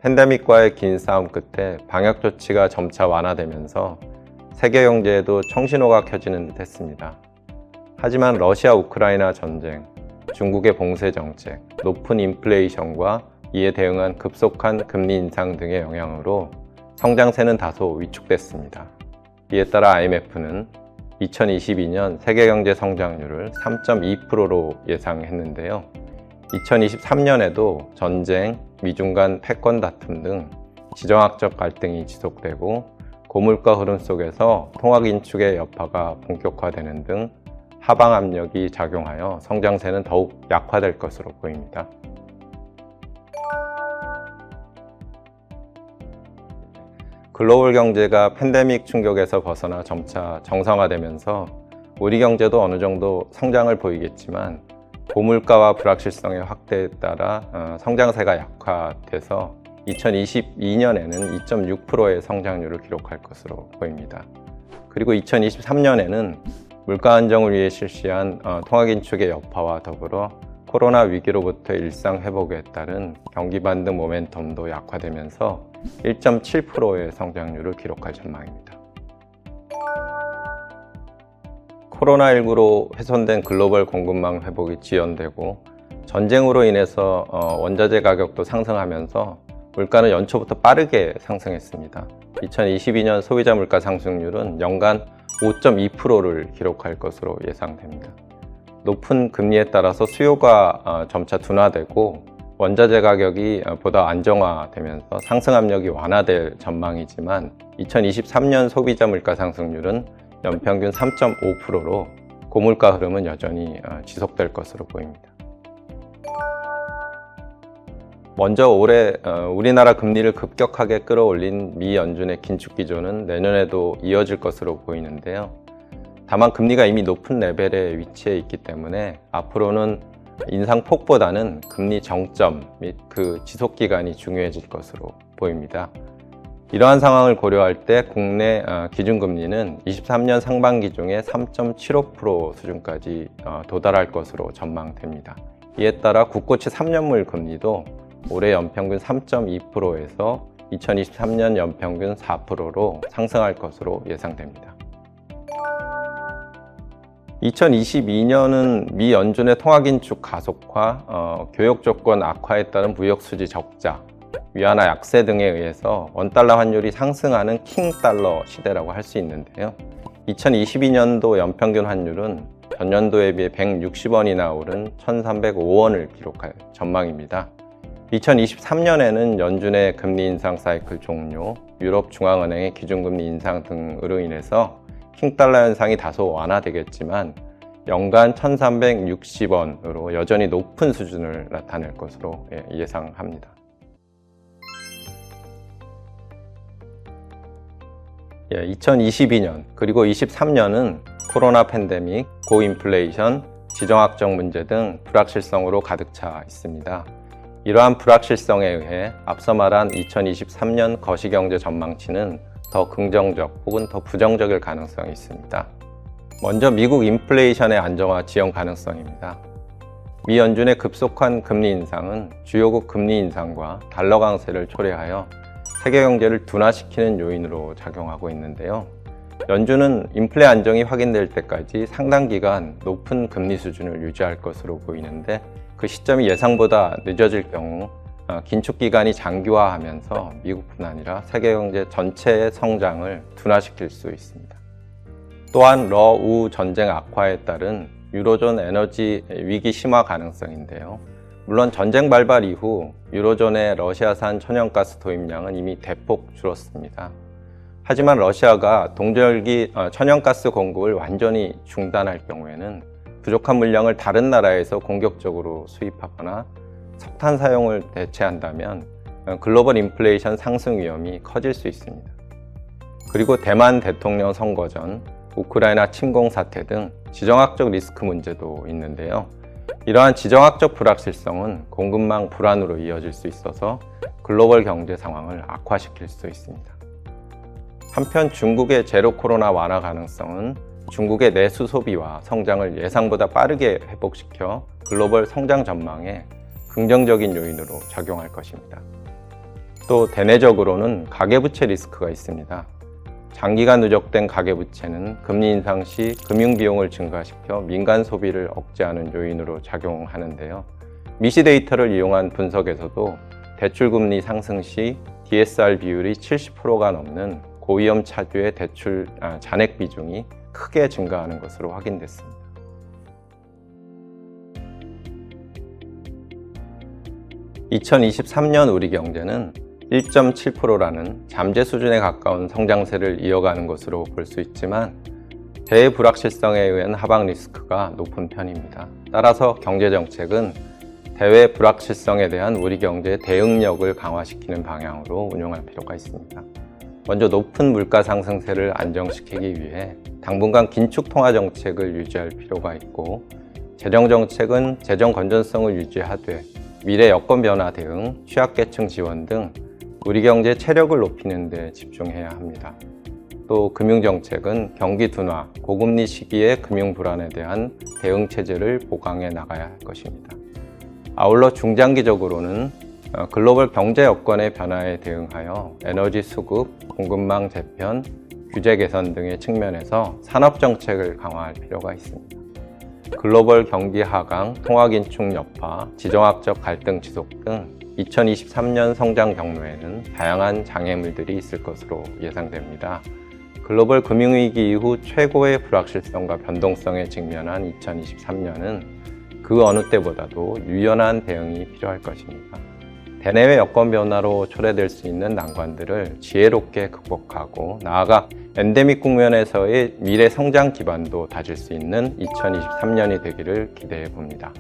팬데믹과의 긴 싸움 끝에 방역 조치가 점차 완화되면서 세계 경제에도 청신호가 켜지는 듯 했습니다. 하지만 러시아 우크라이나 전쟁, 중국의 봉쇄 정책, 높은 인플레이션과 이에 대응한 급속한 금리 인상 등의 영향으로 성장세는 다소 위축됐습니다. 이에 따라 IMF는 2022년 세계 경제 성장률을 3.2%로 예상했는데요. 2023년에도 전쟁, 미중 간 패권 다툼 등 지정학적 갈등이 지속되고 고물가 흐름 속에서 통화 긴축의 여파가 본격화되는 등 하방 압력이 작용하여 성장세는 더욱 약화될 것으로 보입니다. 글로벌 경제가 팬데믹 충격에서 벗어나 점차 정상화되면서 우리 경제도 어느 정도 성장을 보이겠지만 고물가와 불확실성의 확대에 따라 성장세가 약화돼서 2022년에는 2.6%의 성장률을 기록할 것으로 보입니다. 그리고 2023년에는 물가 안정을 위해 실시한 통화 긴축의 여파와 더불어 코로나 위기로부터 일상 회복에 따른 경기 반등 모멘텀도 약화되면서 1.7%의 성장률을 기록할 전망입니다. 코로나19로 훼손된 글로벌 공급망 회복이 지연되고 전쟁으로 인해서 원자재 가격도 상승하면서 물가는 연초부터 빠르게 상승했습니다. 2022년 소비자 물가 상승률은 연간 5.2%를 기록할 것으로 예상됩니다. 높은 금리에 따라서 수요가 점차 둔화되고 원자재 가격이 보다 안정화되면서 상승 압력이 완화될 전망이지만 2023년 소비자 물가 상승률은 연평균 3.5%로 고물가 흐름은 여전히 지속될 것으로 보입니다. 먼저 올해 우리나라 금리를 급격하게 끌어올린 미 연준의 긴축 기조는 내년에도 이어질 것으로 보이는데요. 다만 금리가 이미 높은 레벨에 위치해 있기 때문에 앞으로는 인상폭보다는 금리 정점 및 그 지속 기간이 중요해질 것으로 보입니다. 이러한 상황을 고려할 때 국내 기준금리는 23년 상반기 중에 3.75% 수준까지 도달할 것으로 전망됩니다. 이에 따라 국고채 3년물 금리도 올해 연평균 3.2%에서 2023년 연평균 4%로 상승할 것으로 예상됩니다. 2022년은 미 연준의 통화 긴축 가속화, 교역 조건 악화에 따른 무역 수지 적자, 위안화 약세 등에 의해서 원달러 환율이 상승하는 킹달러 시대라고 할 수 있는데요. 2022년도 연평균 환율은 전년도에 비해 160원이나 오른 1,305원을 기록할 전망입니다. 2023년에는 연준의 금리 인상 사이클 종료, 유럽 중앙은행의 기준금리 인상 등으로 인해서 킹달러 현상이 다소 완화되겠지만 연간 1,360원으로 여전히 높은 수준을 나타낼 것으로 예상합니다. 예, 2022년 그리고 23년은 코로나 팬데믹, 고인플레이션, 지정학적 문제 등 불확실성으로 가득 차 있습니다. 이러한 불확실성에 의해 앞서 말한 2023년 거시경제 전망치는 더 긍정적 혹은 더 부정적일 가능성이 있습니다. 먼저 미국 인플레이션의 안정화 지연 가능성입니다. 미 연준의 급속한 금리 인상은 주요국 금리 인상과 달러 강세를 초래하여 세계 경제를 둔화시키는 요인으로 작용하고 있는데요. 연준은 인플레 안정이 확인될 때까지 상당 기간 높은 금리 수준을 유지할 것으로 보이는데 그 시점이 예상보다 늦어질 경우 긴축 기간이 장기화하면서 미국뿐 아니라 세계 경제 전체의 성장을 둔화시킬 수 있습니다. 또한 러우 전쟁 악화에 따른 유로존 에너지 위기 심화 가능성인데요. 물론 전쟁 발발 이후 유로존의 러시아산 천연가스 도입량은 이미 대폭 줄었습니다. 하지만 러시아가 동절기 천연가스 공급을 완전히 중단할 경우에는 부족한 물량을 다른 나라에서 공격적으로 수입하거나 석탄 사용을 대체한다면 글로벌 인플레이션 상승 위험이 커질 수 있습니다. 그리고 대만 대통령 선거 전 우크라이나 침공 사태 등 지정학적 리스크 문제도 있는데요. 이러한 지정학적 불확실성은 공급망 불안으로 이어질 수 있어서 글로벌 경제 상황을 악화시킬 수 있습니다. 한편 중국의 제로 코로나 완화 가능성은 중국의 내수 소비와 성장을 예상보다 빠르게 회복시켜 글로벌 성장 전망에 긍정적인 요인으로 작용할 것입니다. 또 대내적으로는 가계부채 리스크가 있습니다. 장기간 누적된 가계부채는 금리 인상 시 금융비용을 증가시켜 민간 소비를 억제하는 요인으로 작용하는데요. 미시 데이터를 이용한 분석에서도 대출금리 상승 시 DSR 비율이 70%가 넘는 고위험 차주의 대출 잔액 비중이 크게 증가하는 것으로 확인됐습니다. 2023년 우리 경제는 1.7%라는 잠재 수준에 가까운 성장세를 이어가는 것으로 볼 수 있지만 대외 불확실성에 의한 하방 리스크가 높은 편입니다. 따라서 경제정책은 대외 불확실성에 대한 우리 경제의 대응력을 강화시키는 방향으로 운용할 필요가 있습니다. 먼저 높은 물가 상승세를 안정시키기 위해 당분간 긴축 통화 정책을 유지할 필요가 있고, 재정 정책은 재정 건전성을 유지하되 미래 여건 변화 대응, 취약계층 지원 등 우리 경제 체력을 높이는 데 집중해야 합니다. 또 금융정책은 경기 둔화, 고금리 시기의 금융 불안에 대한 대응 체제를 보강해 나가야 할 것입니다. 아울러 중장기적으로는 글로벌 경제 여건의 변화에 대응하여 에너지 수급, 공급망 재편, 규제 개선 등의 측면에서 산업정책을 강화할 필요가 있습니다. 글로벌 경기 하강, 통화 긴축 여파, 지정학적 갈등 지속 등 2023년 성장 경로에는 다양한 장애물들이 있을 것으로 예상됩니다. 글로벌 금융위기 이후 최고의 불확실성과 변동성에 직면한 2023년은 그 어느 때보다도 유연한 대응이 필요할 것입니다. 대내외 여건 변화로 초래될 수 있는 난관들을 지혜롭게 극복하고 나아가 엔데믹 국면에서의 미래 성장 기반도 다질 수 있는 2023년이 되기를 기대해 봅니다.